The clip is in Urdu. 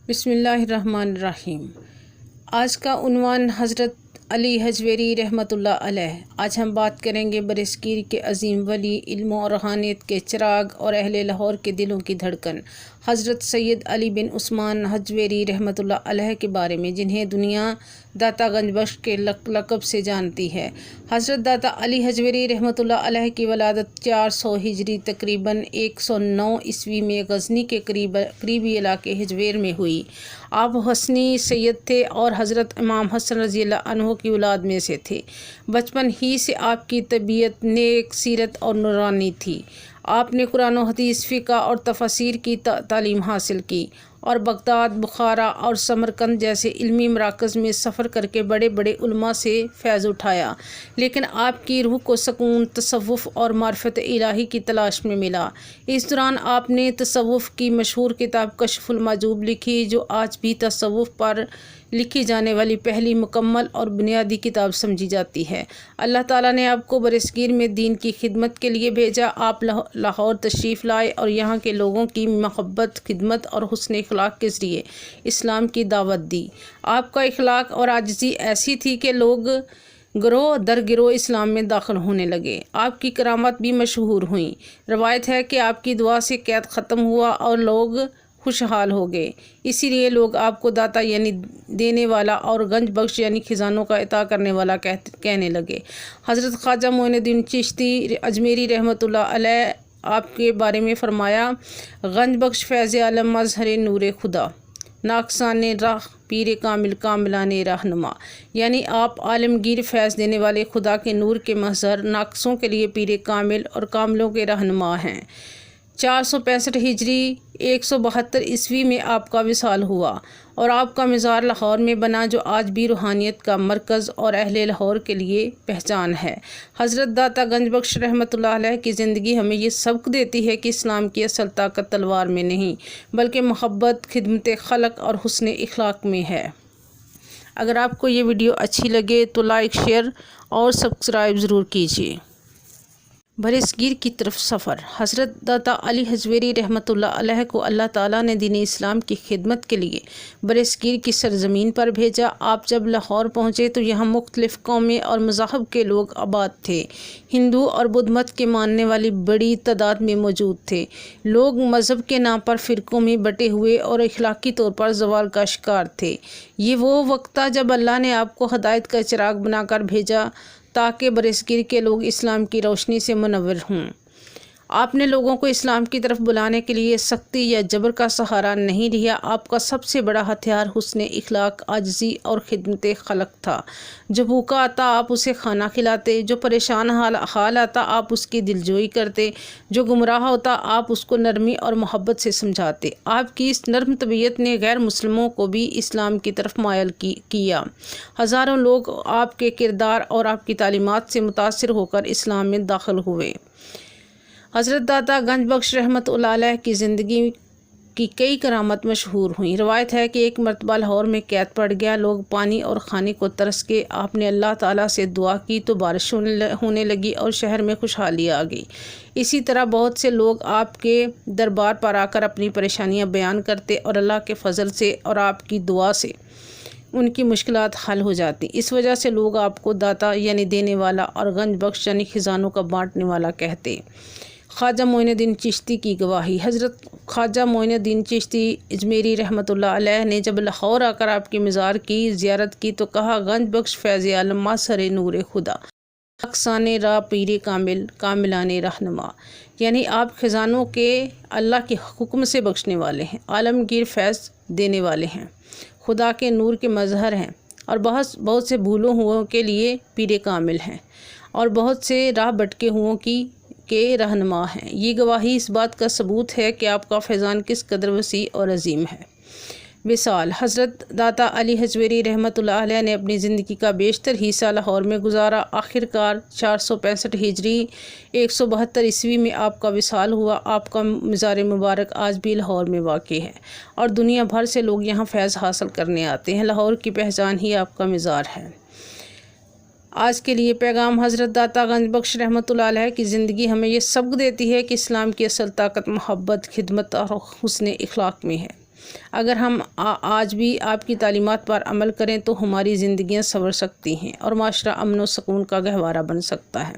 بسم اللہ الرحمن الرحیم۔ آج کا عنوان حضرت علی حجویری رحمۃ اللہ علیہ۔ آج ہم بات کریں گے برصغیر کے عظیم ولی، علم و روحانیت کے چراغ اور اہل لاہور کے دلوں کی دھڑکن حضرت سید علی بن عثمان حجویری رحمۃ اللہ علیہ کے بارے میں، جنہیں دنیا داتا گنج بخش کے لقب سے جانتی ہے۔ حضرت داتا علی حجویری رحمۃ اللہ علیہ کی ولادت 400 ہجری تقریباً 109 عیسوی میں غزنی کے قریبی علاقے حجویر میں ہوئی۔ آپ حسنی سید تھے اور حضرت امام حسن رضی اللہ عنہ کی اولاد میں سے تھے۔ بچپن ہی سے آپ کی طبیعت نیک سیرت اور نورانی تھی۔ آپ نے قرآن و حدیث، فقہ اور تفاسیر کی تعلیم حاصل کی اور بغداد، بخارا اور سمرقند جیسے علمی مراکز میں سفر کر کے بڑے بڑے علماء سے فیض اٹھایا، لیکن آپ کی روح کو سکون، تصوف اور معرفت الہی کی تلاش میں ملا۔ اس دوران آپ نے تصوف کی مشہور کتاب کشف المحجوب لکھی، جو آج بھی تصوف پر لکھی جانے والی پہلی مکمل اور بنیادی کتاب سمجھی جاتی ہے۔ اللہ تعالیٰ نے آپ کو برصغیر میں دین کی خدمت کے لیے بھیجا۔ آپ لاہور تشریف لائے اور یہاں کے لوگوں کی محبت، خدمت اور حسن اخلاق کے ذریعے اسلام کی دعوت دی۔ آپ کا اخلاق اور عاجزی ایسی تھی کہ لوگ گروہ در گروہ اسلام میں داخل ہونے لگے۔ آپ کی کرامات بھی مشہور ہوئیں۔ روایت ہے کہ آپ کی دعا سے قید ختم ہوا اور لوگ خوشحال ہو گئے۔ اسی لیے لوگ آپ کو داتا یعنی دینے والا اور گنج بخش یعنی خزانوں کا عطا کرنے والا کہنے لگے۔ حضرت خواجہ معین الدین چشتی اجمیری رحمۃ اللہ علیہ آپ کے بارے میں فرمایا: گنج بخش فیض عالم، مظہر نور خدا، ناقصان راہ پیر کامل، کاملان رہنما۔ یعنی آپ عالمگیر فیض دینے والے خدا کے نور کے مظہر، ناقصوں کے لیے پیر کامل اور کاملوں کے رہنما ہیں۔ 465 ہجری 172 عیسوی میں آپ کا وصال ہوا اور آپ کا مزار لاہور میں بنا، جو آج بھی روحانیت کا مرکز اور اہل لاہور کے لیے پہچان ہے۔ حضرت داتا گنج بخش رحمۃ اللہ علیہ کی زندگی ہمیں یہ سبق دیتی ہے کہ اسلام کی اصل طاقت تلوار میں نہیں، بلکہ محبت، خدمت خلق اور حسن اخلاق میں ہے۔ اگر آپ کو یہ ویڈیو اچھی لگے تو لائک، شیئر اور سبسکرائب ضرور کیجیے۔ برصغیر کی طرف سفر۔ حضرت داتا علی حجویری رحمۃ اللہ علیہ کو اللہ تعالیٰ نے دین اسلام کی خدمت کے لیے برصغیر کی سرزمین پر بھیجا۔ آپ جب لاہور پہنچے تو یہاں مختلف قومیں اور مذاہب کے لوگ آباد تھے۔ ہندو اور بدھ مت کے ماننے والے بڑی تعداد میں موجود تھے۔ لوگ مذہب کے نام پر فرقوں میں بٹے ہوئے اور اخلاقی طور پر زوال کا شکار تھے۔ یہ وہ وقت تھا جب اللہ نے آپ کو ہدایت کا چراغ بنا کر بھیجا تاکہ برصغیر کے لوگ اسلام کی روشنی سے منور ہوں۔ آپ نے لوگوں کو اسلام کی طرف بلانے کے لیے سختی یا جبر کا سہارا نہیں لیا۔ آپ کا سب سے بڑا ہتھیار حسن اخلاق، عاجزی اور خدمت خلق تھا۔ جو بھوکا آتا آپ اسے کھانا کھلاتے، جو پریشان حال آتا آپ اس کی دلجوئی کرتے، جو گمراہ ہوتا آپ اس کو نرمی اور محبت سے سمجھاتے۔ آپ کی اس نرم طبیعت نے غیر مسلموں کو بھی اسلام کی طرف مائل کیا۔ ہزاروں لوگ آپ کے کردار اور آپ کی تعلیمات سے متاثر ہو کر اسلام میں داخل ہوئے۔ حضرت داتا گنج بخش رحمۃ اللہ علیہ کی زندگی کی کئی کرامات مشہور ہوئیں۔ روایت ہے کہ ایک مرتبہ لاہور میں قید پڑ گیا، لوگ پانی اور کھانے کو ترس کے آپ نے اللہ تعالیٰ سے دعا کی تو بارش ہونے لگی اور شہر میں خوشحالی آ گئی۔ اسی طرح بہت سے لوگ آپ کے دربار پر آ کر اپنی پریشانیاں بیان کرتے اور اللہ کے فضل سے اور آپ کی دعا سے ان کی مشکلات حل ہو جاتی۔ اس وجہ سے لوگ آپ کو داتا یعنی دینے والا اور گنج بخش یعنی خزانوں کا بانٹنے والا کہتے۔ خواجہ معین الدین چشتی کی گواہی۔ حضرت خواجہ معین الدین چشتی اجمیری رحمۃ اللہ علیہ نے جب لاہور آ کر آپ کے مزار کی زیارت کی تو کہا: گنج بخش فیض عالم، مظہر نور خدا، ناقصان راہ پیر کامل، کاملان رہنما۔ یعنی آپ خزانوں کے اللہ کے حکم سے بخشنے والے ہیں، عالمگیر فیض دینے والے ہیں، خدا کے نور کے مظہر ہیں اور بہت سے بھولوں ہوئوں کے لیے پیر کامل ہیں اور بہت سے راہ بھٹکے ہوئوں کے رہنما ہیں۔ یہ گواہی اس بات کا ثبوت ہے کہ آپ کا فیضان کس قدر وسیع اور عظیم ہے۔ وصال۔ حضرت داتا علی حجویری رحمۃ اللہ علیہ نے اپنی زندگی کا بیشتر حصہ لاہور میں گزارا۔ آخرکار 465 ہجری 172 عیسوی میں آپ کا وصال ہوا۔ آپ کا مزار مبارک آج بھی لاہور میں واقع ہے اور دنیا بھر سے لوگ یہاں فیض حاصل کرنے آتے ہیں۔ لاہور کی پہچان ہی آپ کا مزار ہے۔ آج کے لیے پیغام: حضرت داتا گنج بخش رحمۃ اللہ علیہ کی زندگی ہمیں یہ سبق دیتی ہے کہ اسلام کی اصل طاقت محبت، خدمت اور حسن اخلاق میں ہے۔ اگر ہم آج بھی آپ کی تعلیمات پر عمل کریں تو ہماری زندگیاں سنور سکتی ہیں اور معاشرہ امن و سکون کا گہوارہ بن سکتا ہے۔